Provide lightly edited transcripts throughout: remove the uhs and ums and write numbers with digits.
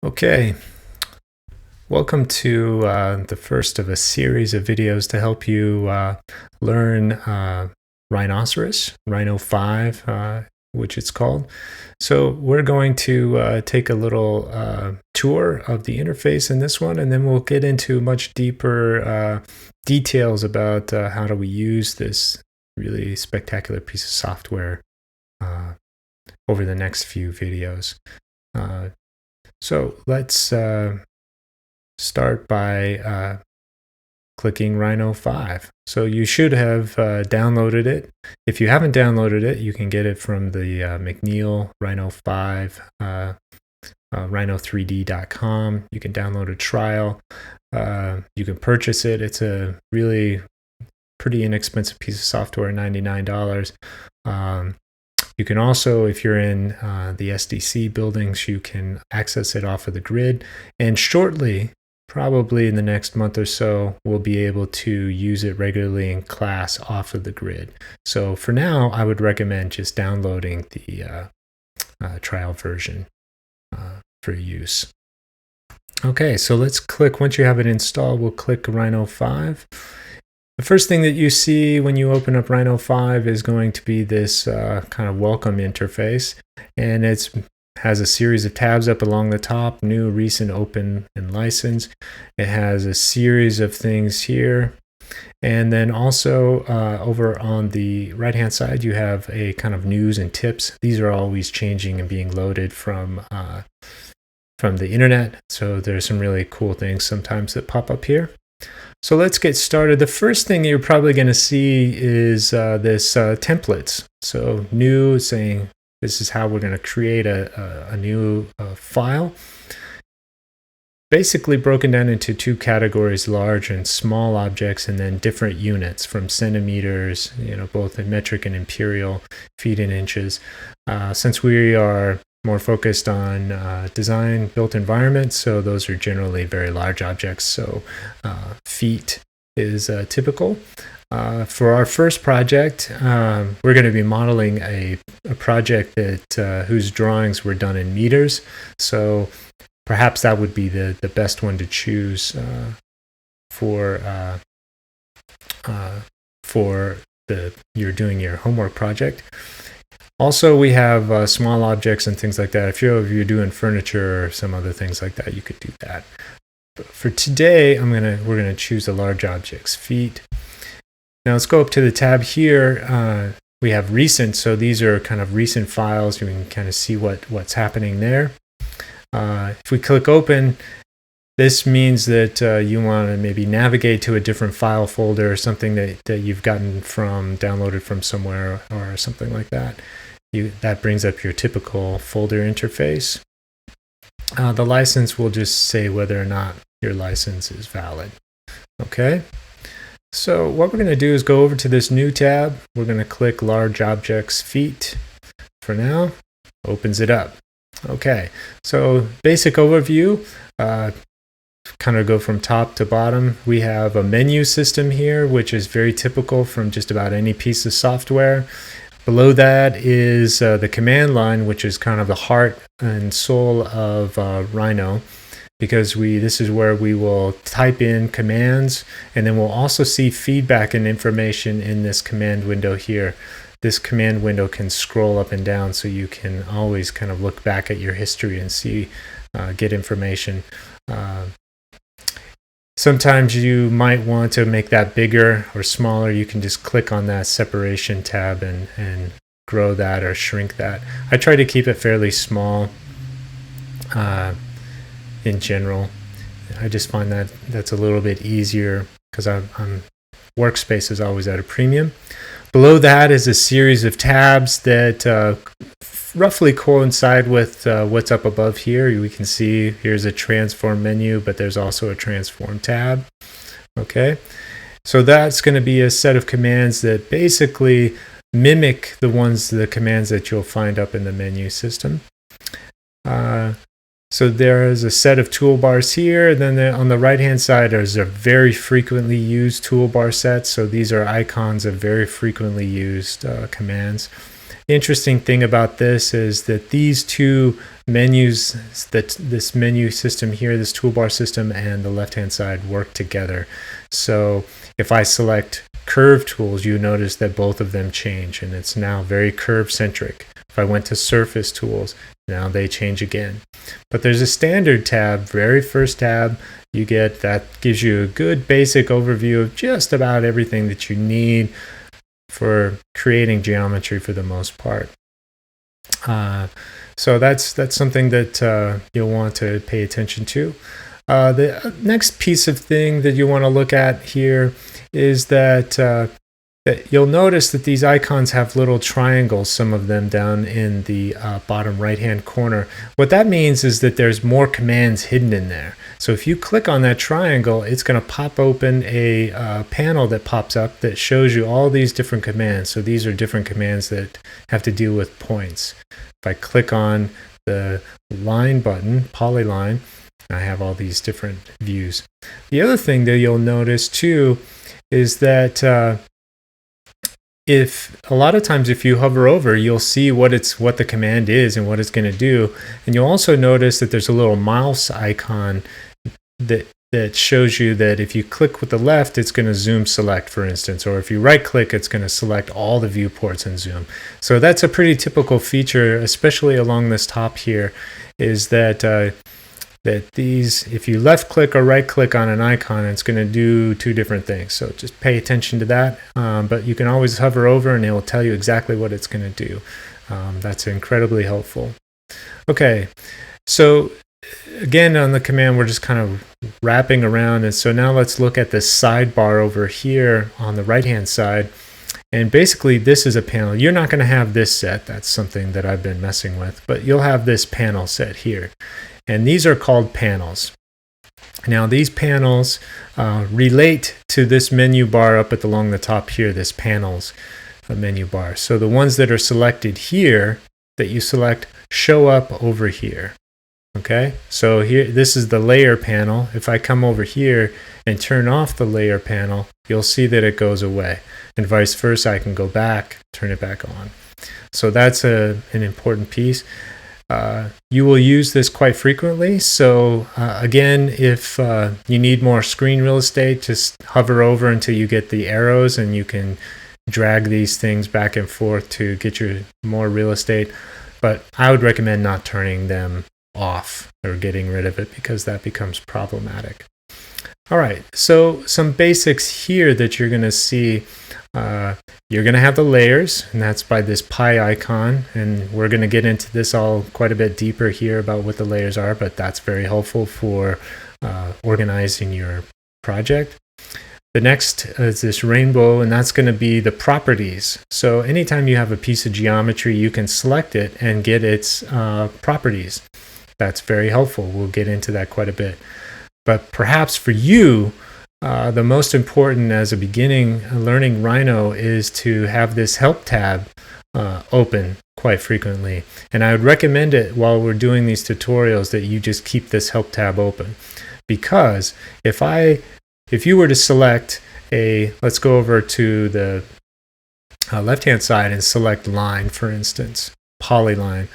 Okay, welcome to the first of a series of videos to help you learn Rhino 5, which it's called. So we're going to take a little tour of the interface in this one, and then we'll get into much deeper details about how do we use this really spectacular piece of software over the next few videos. So let's start by clicking Rhino 5. So you should have downloaded it. If you haven't downloaded it, you can get it from the McNeil Rhino 5, rhino3d.com. You can download a trial. You can purchase it. It's a really pretty inexpensive piece of software, $99. You can also, if you're in the SDC buildings, you can access it off of the grid. And shortly, probably in the next month or so, we'll be able to use it regularly in class off of the grid. So for now, I would recommend just downloading the trial version for use. Okay, so let's click, once you have it installed, we'll click Rhino 5. The first thing that you see when you open up Rhino 5 is going to be this kind of welcome interface, and it has a series of tabs up along the top: new, recent, open, and license. It has a series of things here, and then also over on the right hand side you have a kind of news and tips. These are always changing and being loaded from the internet, so there's some really cool things sometimes that pop up here. So let's get started. The first thing you're probably going to see is this templates. So new, saying this is how we're going to create a new file. Basically broken down into two categories: large and small objects, and then different units from centimeters, both in metric and imperial, feet and inches. Since we are more focused on design built environments, so those are generally very large objects, so feet is typical. For our first project, we're going to be modeling a project that whose drawings were done in meters, so perhaps that would be the best one to choose for you're doing your homework project. Also, we have small objects and things like that. If you're doing furniture or some other things like that, you could do that. But for today, we're gonna choose the large objects, feet. Now let's go up to the tab here. We have recent, so these are kind of recent files. You can kind of see what's happening there. If we click open, this means that you want to maybe navigate to a different file folder or something that you've downloaded from somewhere or something like that. That brings up your typical folder interface. The license will just say whether or not your license is valid. Okay, so what we're going to do is go over to this new tab. We're going to click large objects, feet for now. Opens it up. Okay, so basic overview. Kind of go from top to bottom. We have a menu system here, which is very typical from just about any piece of software. Below that is the command line, which is kind of the heart and soul of Rhino, because this is where we will type in commands, and then we'll also see feedback and information in this command window here. This command window can scroll up and down, so you can always kind of look back at your history and see, get information. Sometimes you might want to make that bigger or smaller. You can just click on that separation tab and grow that or shrink that. I try to keep it fairly small in general. I just find that that's a little bit easier because workspace is always at a premium. Below that is a series of tabs that roughly coincide with what's up above here. We can see here's a transform menu, but there's also a transform tab. Okay, so that's going to be a set of commands that basically mimic the commands that you'll find up in the menu system. So there is a set of toolbars here. And then on the right hand side there's a very frequently used toolbar set. So these are icons of very frequently used commands. interesting thing about this is that these two menus, this menu system here, this toolbar system, and the left-hand side work together. So if I select curve tools, you notice that both of them change, and it's now very curve centric. If I went to surface tools, now they change again. But there's a standard tab, very first tab you get, that gives you a good basic overview of just about everything that you need for creating geometry for the most part. So that's something that you'll want to pay attention to. The next piece of thing that you want to look at here is that you'll notice that these icons have little triangles, some of them down in the bottom right hand corner. What that means is that there's more commands hidden in there. So if you click on that triangle, it's going to pop open a panel that pops up that shows you all these different commands. So these are different commands that have to deal with points. If I click on the line button, polyline, I have all these different views. The other thing that you'll notice too is that if a lot of times if you hover over, you'll see what the command is and what it's going to do. And you'll also notice that there's a little mouse icon that shows you that if you click with the left, it's going to zoom select, for instance, or if you right click, it's going to select all the viewports and zoom. So that's a pretty typical feature, especially along this top here, is that these, if you left click or right click on an icon, it's going to do two different things. So just pay attention to that. But you can always hover over and it will tell you exactly what it's going to do. That's incredibly helpful. Okay, so again, on the command, we're just kind of wrapping around. And so now let's look at this sidebar over here on the right-hand side. And basically, this is a panel. You're not going to have this set. That's something that I've been messing with. But you'll have this panel set here. And these are called panels. Now, these panels relate to this menu bar up along the top here, this panels menu bar. So the ones that are selected here, that you select, show up over here. Okay, so here, this is the layer panel. If I come over here and turn off the layer panel, you'll see that it goes away. And vice versa, I can go back, turn it back on. So that's an important piece. You will use this quite frequently. So again, if you need more screen real estate, just hover over until you get the arrows and you can drag these things back and forth to get you more real estate. But I would recommend not turning them off or getting rid of it because that becomes problematic. All right, so some basics here that you're going to see. You're going to have the layers, and that's by this pie icon, and we're going to get into this all quite a bit deeper here about what the layers are, but that's very helpful for organizing your project. The next is this rainbow, and that's going to be the properties. So anytime you have a piece of geometry, you can select it and get its properties. That's very helpful. We'll get into that quite a bit. But perhaps for you, the most important as a beginning learning Rhino is to have this help tab open quite frequently. And I would recommend it while we're doing these tutorials that you just keep this help tab open. Because if you were to select let's go over to the left-hand side and select line, for instance, polyline,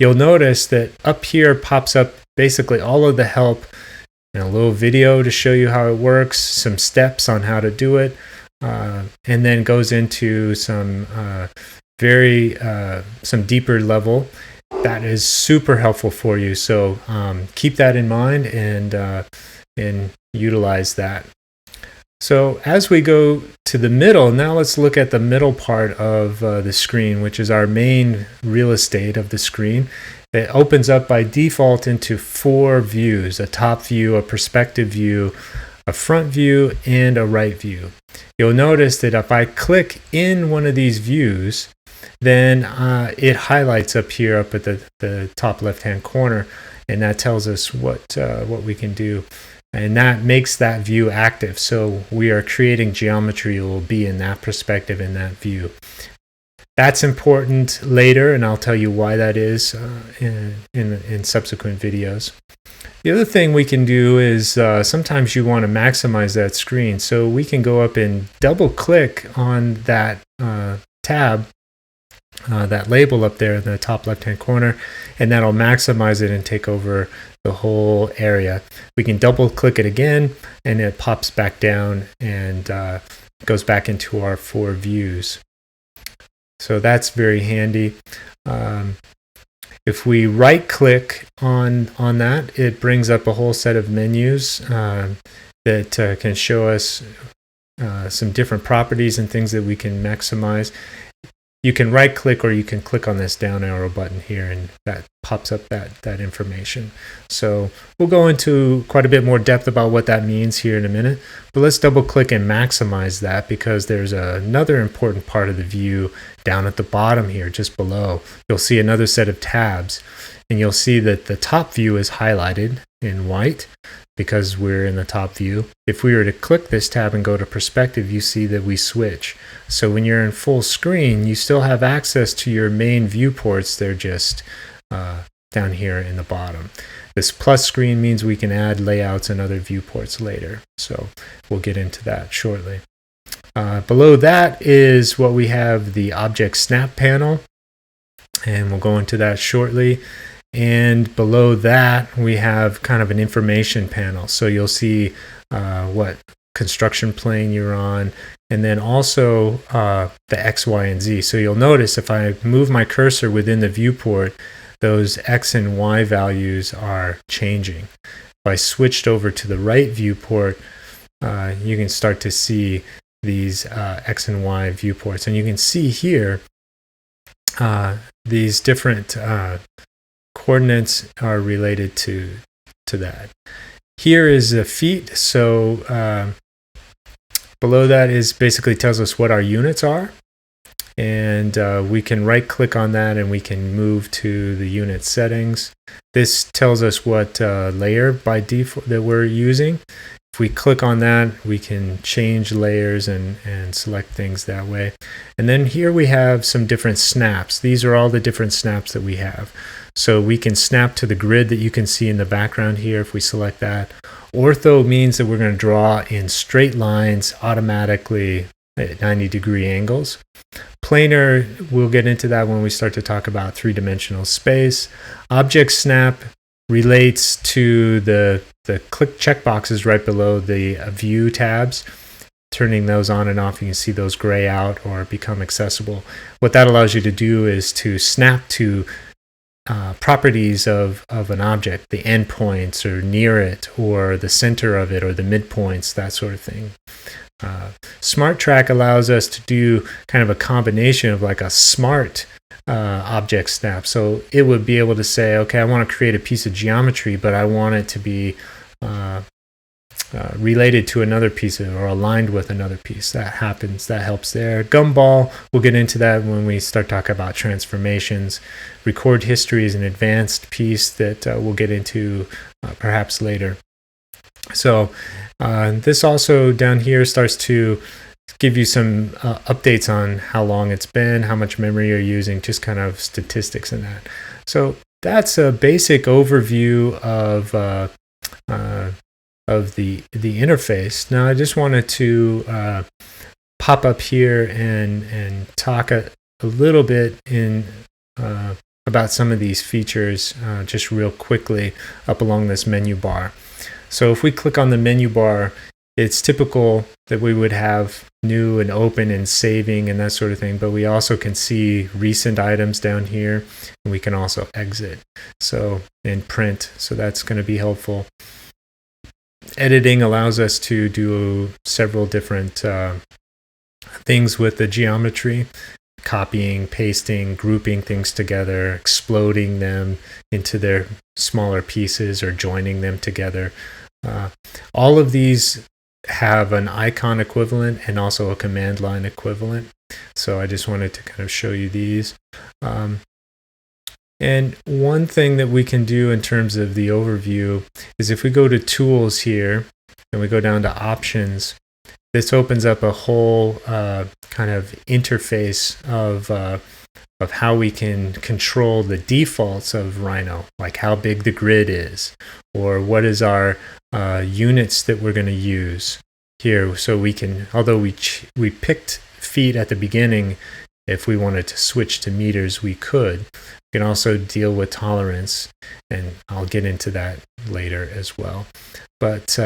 you'll notice that up here pops up basically all of the help and a little video to show you how it works, some steps on how to do it, and then goes into some some deeper level. That is super helpful for you. So keep that in mind and utilize that. So as we go to the middle, now let's look at the middle part of the screen, which is our main real estate of the screen. It opens up by default into 4 views: a top view, a perspective view, a front view, and a right view. You'll notice that if I click in one of these views, then it highlights up here up at the top left-hand corner, and that tells us what we can do. And that makes that view active. So we are creating geometry that will be in that perspective, in that view. That's important later, and I'll tell you why that is in subsequent videos. The other thing we can do is sometimes you want to maximize that screen. So we can go up and double click on that tab that label up there in the top left-hand corner, and that'll maximize it and take over the whole area. We can double click it again and it pops back down and goes back into our 4 views. So that's very handy. If we right click on that, it brings up a whole set of menus that can show us some different properties and things that we can maximize. You can right click or you can click on this down arrow button here and that pops up that information. So we'll go into quite a bit more depth about what that means here in a minute, but let's double click and maximize that because there's another important part of the view down at the bottom here, just below. You'll see another set of tabs and you'll see that the top view is highlighted in white because we're in the top view. If we were to click this tab and go to perspective, you see that we switch. So when you're in full screen, you still have access to your main viewports. They're just down here in the bottom. This plus screen means we can add layouts and other viewports later. So we'll get into that shortly. Below that is what we have, the object snap panel, and we'll go into that shortly. And below that, we have kind of an information panel. So you'll see what construction plane you're on, and then also the X, Y, and Z. So you'll notice if I move my cursor within the viewport, those X and Y values are changing. If I switched over to the right viewport, you can start to see these X and Y viewports. And you can see here these different coordinates are related to that. Here is the feet. So below that is basically tells us what our units are. And we can right click on that and we can move to the unit settings. This tells us what layer by default that we're using. If we click on that, we can change layers and select things that way. And then here we have some different snaps. These are all the different snaps that we have. So we can snap to the grid that you can see in the background here if we select that. Ortho means that we're going to draw in straight lines automatically at 90-degree angles. Planar, we'll get into that when we start to talk about three-dimensional space. Object snap relates to the click checkboxes right below the view tabs. Turning those on and off, you can see those gray out or become accessible. What that allows you to do is to snap to properties of an object, the endpoints or near it or the center of it or the midpoints, that sort of thing. Smart Track allows us to do kind of a combination of like a smart object snap. So it would be able to say, okay, I want to create a piece of geometry, but I want it to be related to another piece or aligned with another piece. That happens. That helps there. Gumball, we'll get into that when we start talking about transformations. Record history is an advanced piece that we'll get into perhaps later. So this also down here starts to give you some updates on how long it's been, how much memory you're using, just kind of statistics in that. So that's a basic overview of the interface. Now I just wanted to pop up here and talk a little bit about some of these features just real quickly up along this menu bar. So if we click on the menu bar, it's typical that we would have new and open and saving and that sort of thing, but we also can see recent items down here, and we can also exit and print. So that's going to be helpful. Editing allows us to do several different things with the geometry. Copying, pasting, grouping things together, exploding them into their smaller pieces or joining them together. All of these have an icon equivalent and also a command line equivalent. So I just wanted to kind of show you these. And one thing that we can do in terms of the overview is if we go to tools here and we go down to options, this opens up a whole kind of interface of how we can control the defaults of Rhino, like how big the grid is, or what is our units that we're going to use here. So we can, although we picked feet at the beginning, if we wanted to switch to meters, we could. We can also deal with tolerance, and I'll get into that later as well. But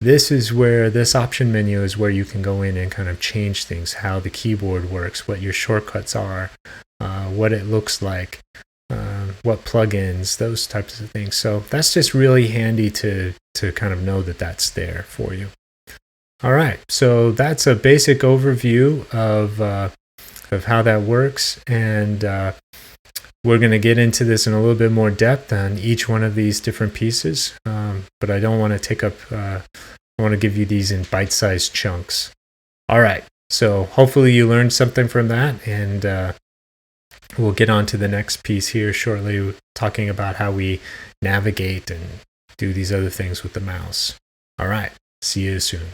this option menu is where you can go in and kind of change things, how the keyboard works, what your shortcuts are, what it looks like, what plugins, those types of things. So that's just really handy to kind of know that that's there for you. All right, so that's a basic overview of how that works, and we're going to get into this in a little bit more depth on each one of these different pieces, but I don't want to take up, I want to give you these in bite-sized chunks. All right, so hopefully you learned something from that, and we'll get on to the next piece here shortly, talking about how we navigate and do these other things with the mouse. All right, see you soon.